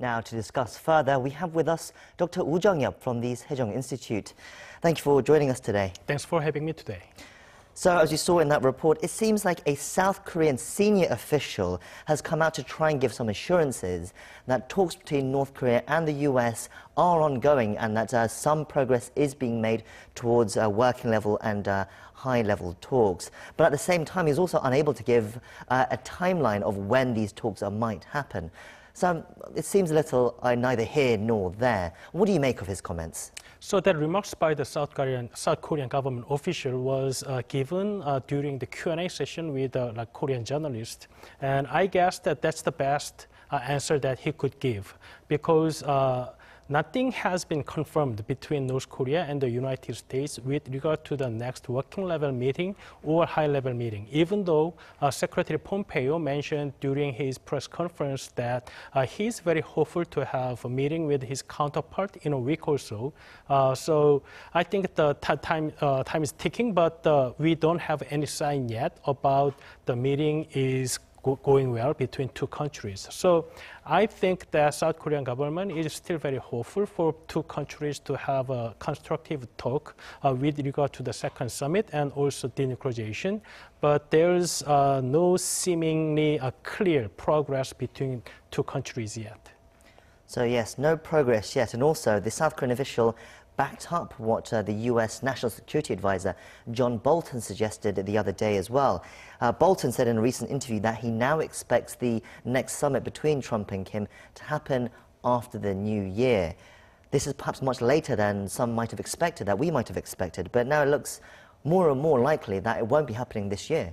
Now, to discuss further, we have with us Dr. Jung-yeop from the Sejong Institute. Thank you for joining us today. Thanks for having me today. So, as you saw in that report, it seems like a South Korean senior official has come out to try and give some assurances that talks between North Korea and the US are ongoing and that some progress is being made towards working level and high-level talks. But at the same time, he's also unable to give a timeline of when these talks might happen. So it seems a little neither here nor there. What do you make of his comments? So that remarks by the South Korean government official was given during the Q&A session with Korean journalists. And I guess that's the best answer that he could give, because nothing has been confirmed between North Korea and the United States with regard to the next working level meeting or high level meeting, even though Secretary Pompeo mentioned during his press conference that he's very hopeful to have a meeting with his counterpart in a week or so. So I think the time is ticking, but we don't have any sign yet about the meeting is going well between two countries. So I think that South Korean government is still very hopeful for two countries to have a constructive talk with regard to the second summit and also denuclearization. But there's no seemingly clear progress between two countries yet. So yes, no progress yet. And also the South Korean official backed up what the US National Security Advisor John Bolton suggested the other day as well. Bolton said in a recent interview that he now expects the next summit between Trump and Kim to happen after the new year. This is perhaps much later than some might have expected, that we might have expected, but now it looks more and more likely that it won't be happening this year.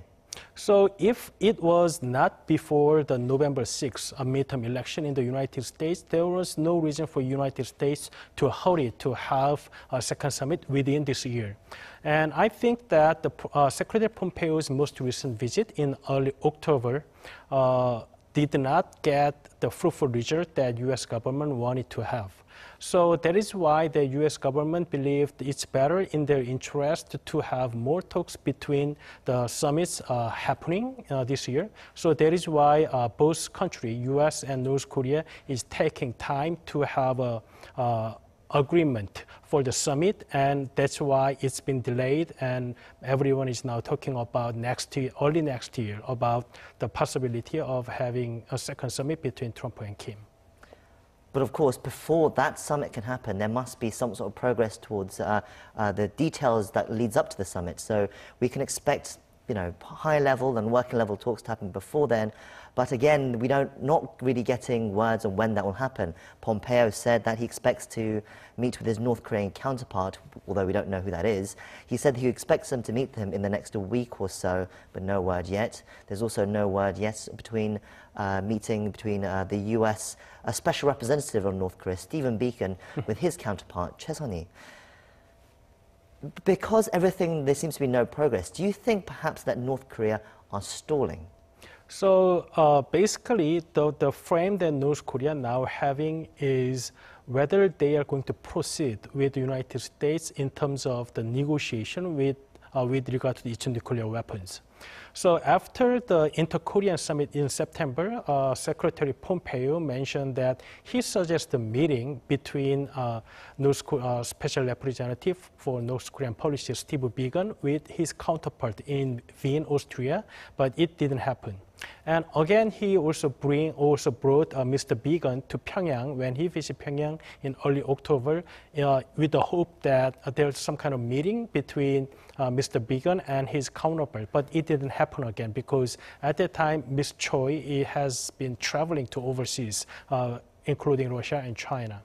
So if it was not before the November 6th midterm election in the United States, there was no reason for the United States to hurry to have a second summit within this year. And I think that the Secretary Pompeo's most recent visit in early October did not get the fruitful result that U.S. government wanted to have. So that is why the U.S. government believed it's better in their interest to have more talks between the summits happening this year. So that is why both countries, U.S. and North Korea, is taking time to have a agreement for the summit, and that's why it's been delayed, and everyone is now talking about next year, early next year, about the possibility of having a second summit between Trump and Kim. But of course, before that summit can happen, there must be some sort of progress towards the details that leads up to the summit. So we can expect, high level and working level talks to happen before then. But again, not really getting words on when that will happen. Pompeo said that he expects to meet with his North Korean counterpart, although we don't know who that is. He said he expects them to meet him in the next week or so, but no word yet. There's also no word yet between meeting between the US Special Representative on North Korea, Stephen Biegun, with his counterpart, Choi Sun-hee. Because there seems to be no progress, do you think perhaps that North Korea are stalling? So basically, the frame that North Korea now having is whether they are going to proceed with the United States in terms of the negotiation with regard to the its nuclear weapons. So after the Inter-Korean summit in September, Secretary Pompeo mentioned that he suggests a meeting between Special Representative for North Korean Policy, Steve Biegun, with his counterpart in Wien, Austria, but it didn't happen. And again, he also brought Mr. Biegun to Pyongyang when he visited Pyongyang in early October with the hope that there's some kind of meeting between Mr. Biegun and his counterpart. But it didn't happen again because at that time, Ms. Choi has been traveling to overseas, including Russia and China.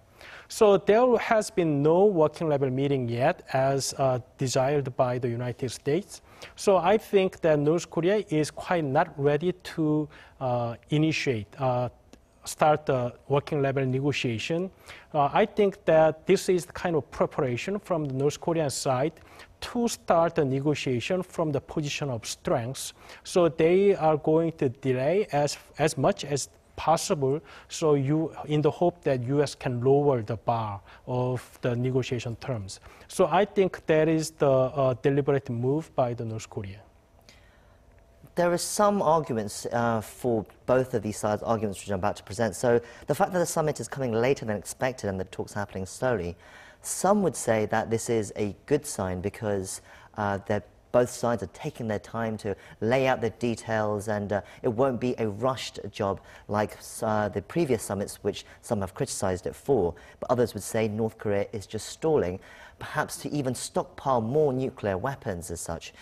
So there has been no working level meeting yet as desired by the United States. So I think that North Korea is quite not ready to start the working level negotiation. I think that this is the kind of preparation from the North Korean side to start the negotiation from the position of strength. So they are going to delay as much as possible, so in the hope that U.S. can lower the bar of the negotiation terms. So I think that is the deliberate move by the North Korea. There are some arguments for both of these sides, arguments which I'm about to present. So the fact that the summit is coming later than expected and the talks happening slowly, some would say that this is a good sign because both sides are taking their time to lay out the details, and it won't be a rushed job like the previous summits, which some have criticized it for. But others would say North Korea is just stalling, perhaps to even stockpile more nuclear weapons as such.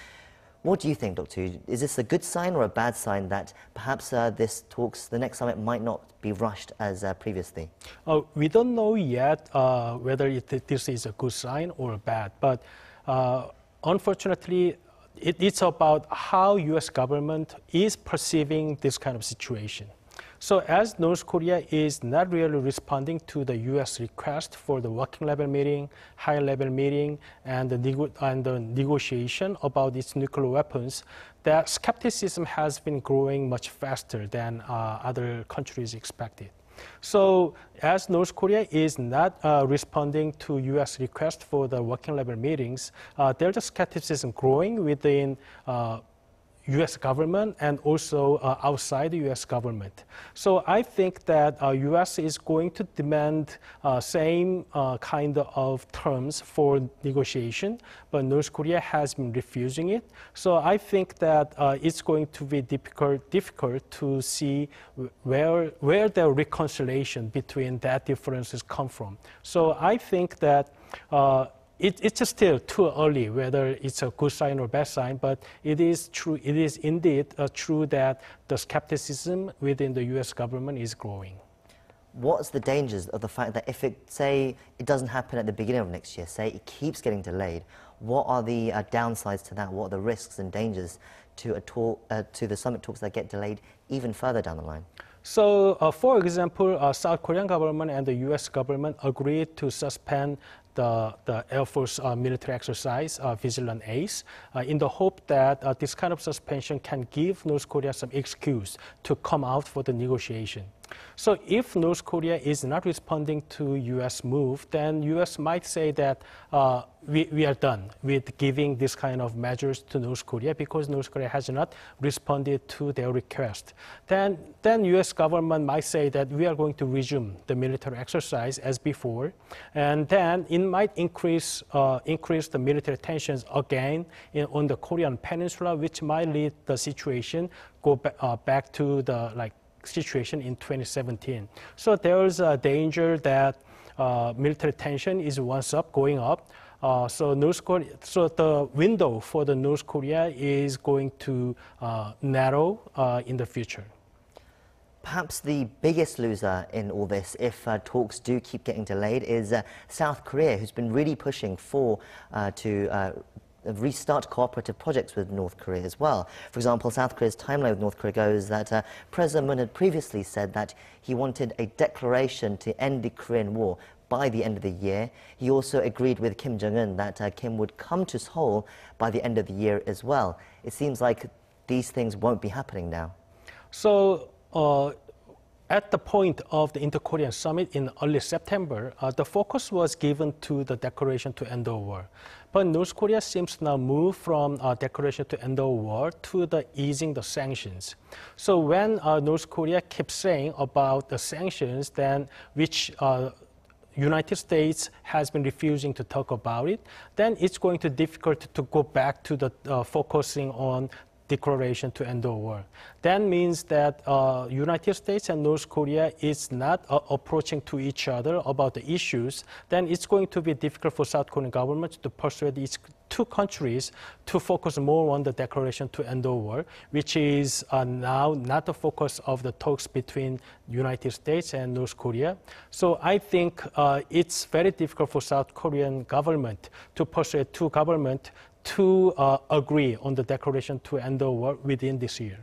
What do you think, Dr. Yu? Is this a good sign or a bad sign that perhaps the next summit might not be rushed as previously? We don't know yet whether this is a good sign or bad, but unfortunately, it's about how U.S. government is perceiving this kind of situation. So as North Korea is not really responding to the U.S. request for the working level meeting, high level meeting, and the negotiation about its nuclear weapons, that skepticism has been growing much faster than other countries expected. So as North Korea is not responding to U.S. request for the working level meetings, there's a skepticism growing within U.S. government and also outside the U.S. government. So I think that U.S. is going to demand same kind of terms for negotiation, but North Korea has been refusing it. So I think that it's going to be difficult to see where the reconciliation between that differences come from. So I think that it's still too early whether it's a good sign or bad sign, but it is true. It is indeed true that the skepticism within the U.S. government is growing. What's the dangers of the fact that if say it doesn't happen at the beginning of next year, say it keeps getting delayed, what are the downsides to that? What are the risks and dangers to the summit talks that get delayed even further down the line? So, for example, South Korean government and the U.S. government agreed to suspend the Air Force military exercise, Vigilant Ace, in the hope that this kind of suspension can give North Korea some excuse to come out for the negotiation. So if North Korea is not responding to U.S. move, then U.S. might say that we are done with giving this kind of measures to North Korea because North Korea has not responded to their request. Then U.S. government might say that we are going to resume the military exercise as before, and then it might increase the military tensions again on the Korean Peninsula, which might lead the situation go back to the situation in 2017. So there is a danger that military tension is going up. So the window for the North Korea is going to narrow in the future. Perhaps the biggest loser in all this, if talks do keep getting delayed, is South Korea, who's been really pushing to restart cooperative projects with North Korea as well. For example, South Korea's timeline with North Korea goes that President Moon had previously said that he wanted a declaration to end the Korean War by the end of the year. He also agreed with Kim Jong-un that Kim would come to Seoul by the end of the year as well. It seems like these things won't be happening now. So at the point of the Inter-Korean Summit in early September, the focus was given to the declaration to end the war. But North Korea seems to now move from declaration to end the war to the easing the sanctions. So when North Korea keeps saying about the sanctions, then which United States has been refusing to talk about it, then it's going to be difficult to go back to the focusing on declaration to end the war. That means that United States and North Korea is not approaching to each other about the issues. Then it's going to be difficult for South Korean government to persuade these two countries to focus more on the declaration to end the war, which is now not the focus of the talks between United States and North Korea. So I think it's very difficult for South Korean government to persuade two governments to agree on the declaration to end the war within this year.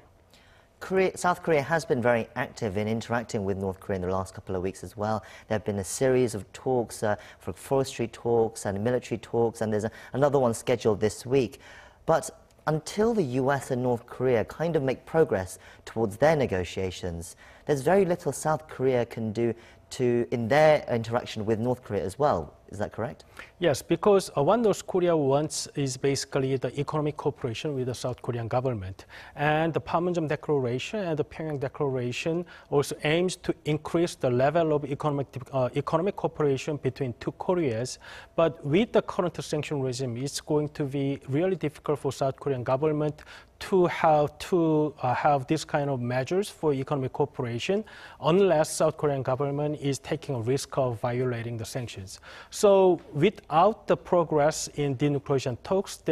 South Korea has been very active in interacting with North Korea in the last couple of weeks as well. There have been a series of talks, for forestry talks and military talks, and there's another one scheduled this week. But until the US and North Korea kind of make progress towards their negotiations, there's very little South Korea can do in their interaction with North Korea as well. Is that correct? Yes, because what North Korea wants is basically the economic cooperation with the South Korean government. And the Panmunjom Declaration and the Pyongyang Declaration also aims to increase the level of economic cooperation between two Koreas. But with the current sanction regime, it's going to be really difficult for South Korean government to have this kind of measures for economic cooperation unless South Korean government is taking a risk of violating the sanctions. So without the progress in denuclearization talks,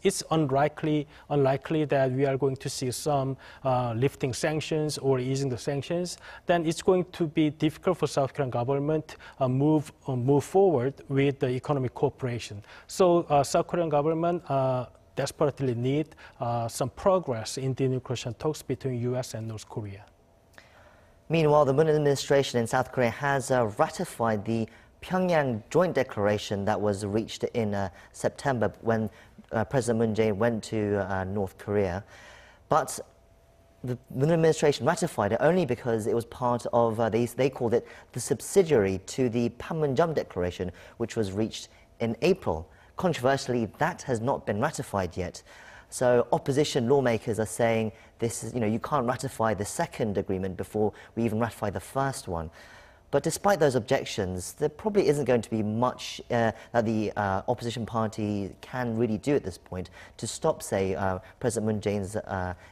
it's unlikely that we are going to see some lifting sanctions or easing the sanctions. Then it's going to be difficult for South Korean government move forward with the economic cooperation. So South Korean government desperately need some progress in denuclearization talks between U.S. and North Korea. Meanwhile, the Moon administration in South Korea has ratified the Pyongyang Joint Declaration that was reached in September when President Moon Jae-in went to North Korea. But the Moon administration ratified it only because it was part of, they called it the subsidiary to the Panmunjom Declaration, which was reached in April. Controversially, that has not been ratified yet. So opposition lawmakers are saying this is, you can't ratify the second agreement before we even ratify the first one. But despite those objections, there probably isn't going to be much that the opposition party can really do at this point to stop, say, President Moon Jae-in's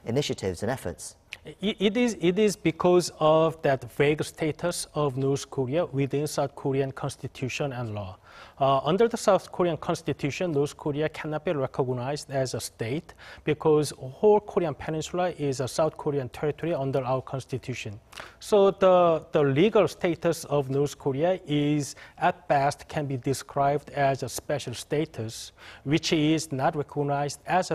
initiatives and efforts. It is because of that vague status of North Korea within South Korean constitution and law. Under the South Korean constitution, North Korea cannot be recognized as a state because whole Korean peninsula is a South Korean territory under our constitution. So the legal status of North Korea is, at best, can be described as a special status, which is not recognized as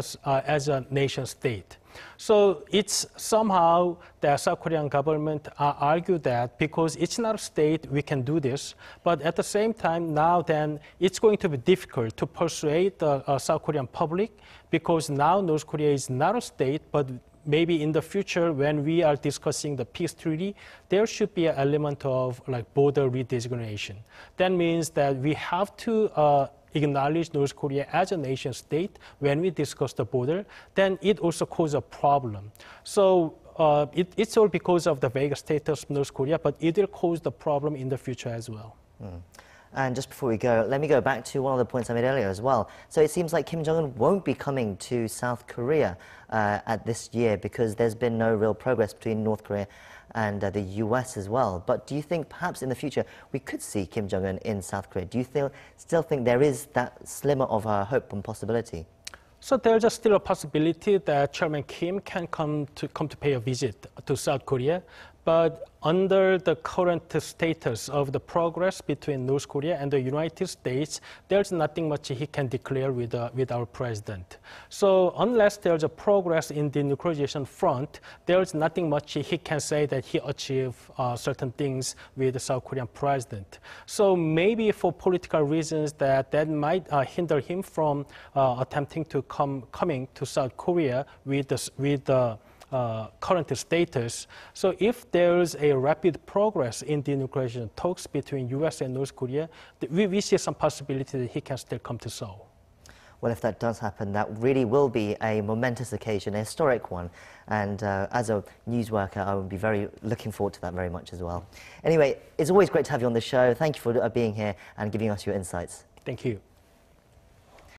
a nation state. So it's somehow the South Korean government argue that because it's not a state, we can do this. But at the same time, now then, it's going to be difficult to persuade the South Korean public because now North Korea is not a state, but maybe in the future when we are discussing the peace treaty, there should be an element of like border redesignation. That means that we have to acknowledge North Korea as a nation state when we discuss the border, then it also causes a problem. So it's all because of the vague status of North Korea, but it will cause the problem in the future as well. And just before we go, let me go back to one of the points I made earlier as well. So it seems like Kim Jong-un won't be coming to South Korea at this year because there's been no real progress between North Korea and the US as well. But do you think perhaps in the future we could see Kim Jong-un in South Korea? Do you still think there is that slimmer of a hope and possibility? So there's still a possibility that Chairman Kim can come to pay a visit to South Korea. But under the current status of the progress between North Korea and the United States, there's nothing much he can declare with our president. So unless there's a progress in the denuclearization front, there's nothing much he can say that he achieved certain things with the South Korean president. So maybe for political reasons that might hinder him from attempting to coming to South Korea with the current status. So if there is a rapid progress in denuclearization talks between U.S. and North Korea, we see some possibility that he can still come to Seoul. Well, if that does happen, that really will be a momentous occasion, a historic one. And as a news worker, I would be very looking forward to that very much as well. Anyway, it's always great to have you on the show. Thank you for being here and giving us your insights. Thank you.